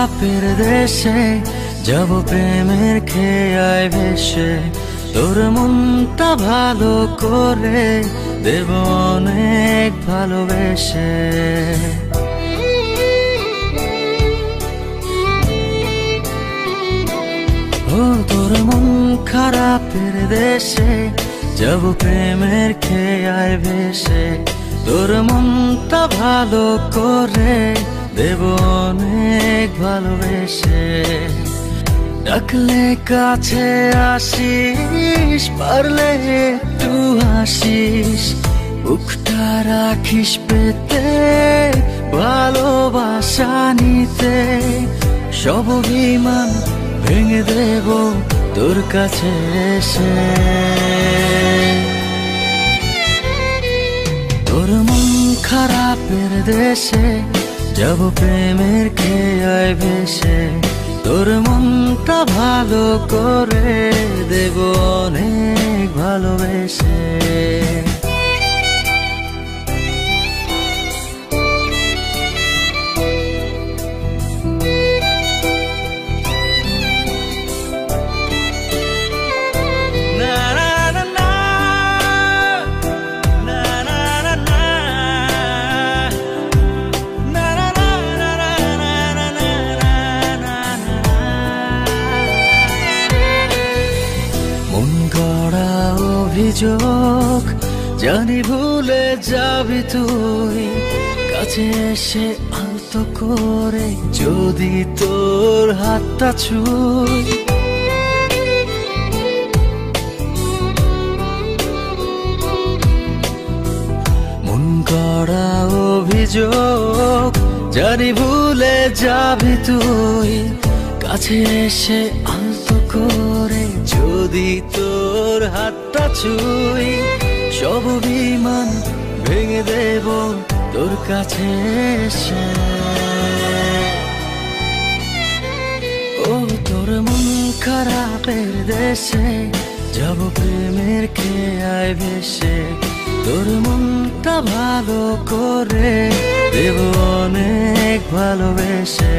খারাপের দেশে যাব প্রেমের খেয়ায় ভেসে তোর মনটা ভালো করে দেব অনেক ভালোবেসে ও তোর মন খারাপের দেশে যাব প্রেমের খেয়ায় ভেসে তোর মনটা ভালো করে দেব অনেক ভালোবেসে ডাকলে কাছে আসিস পারলে একটু হাসিস বুকটা রাখিস পেতে ভালোবাসা নিতে সব অভিমান ভেঙে দেব তোর কাছে এসে তোর মন খারাপের দেশে যাব প্রেমের খেয়ায় ভেসে তোর মনটা ভালো করে দেব অনেক ভালোবেসে অভিযোগ জানি ভুলে যাবি তুই কাছে এসে আলতো করে যদি তোর হাতটা ছুঁই মন গড়া অভিযোগ জানি ভুলে যাবি তুই কাছে এসে আলতো করে যদি তোর হাতটা ছুঁই সব অভিমান ভেঙে দেব তোর কাছে এসে ও তোর মন খারাপের দেশে যাব প্রেমের খেয়ায় ভেসে তোর মনটা ভালো করে দেব অনেক ভালোবেসে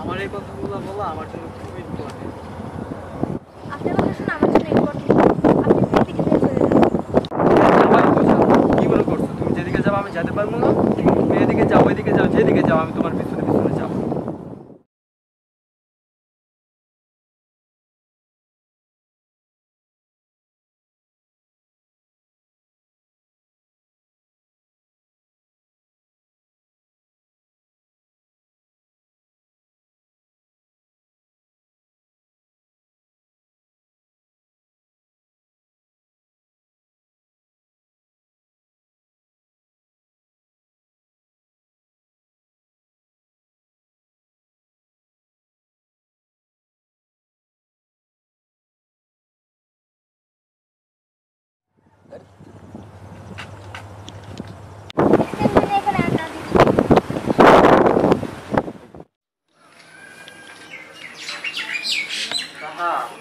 আমার এই কথাগুলো বলা আমার জন্য খুবই ইম্পর্টেন্ট। আপনার কথা শুনে আমার জন্য ইম্পর্টেন্ট। আপনি যেদিকে চলে যান। কি মনে করছো তুমি যেদিকে যাও আমি যেতে পারবো না? তুমি এদিকে যাও ওইদিকে যাও যেদিকে যাও আমি তোমার পিছনে পিছনে যাবো।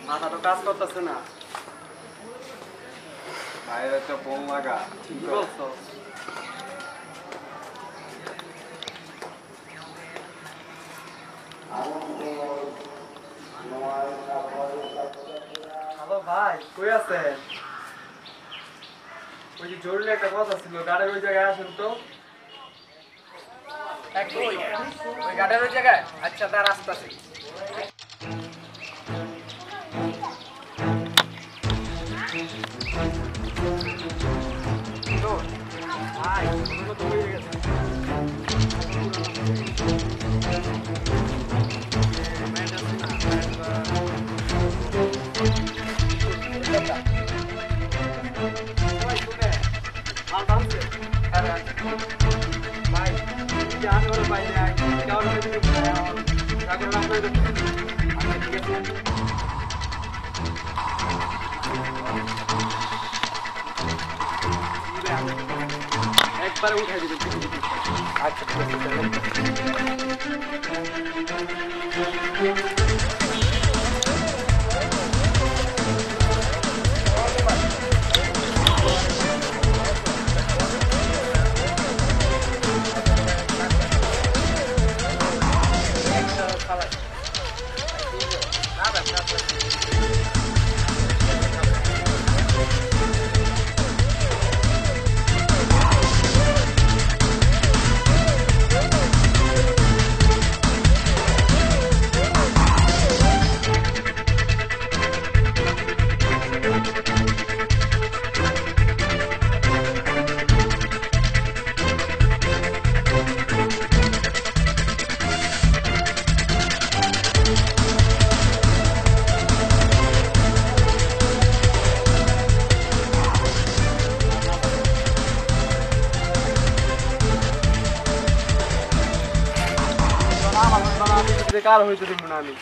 মাথা তো কাজ করতেছে না বাইরে তো বোম লাগা ঠিক বলছো হ্যালো ভাই কই আছেন ওই যে জরুরি একটা কথা ছিল গাড়ির ওই জায়গায় আসেন তো ওই গাড়ির ওই জায়গায় আচ্ছা তার রাস্তা আছে ভাই একবারে উঠাই দিবেন। আচ্ছা ঠিক আছে। কার হইতে দিব না আমি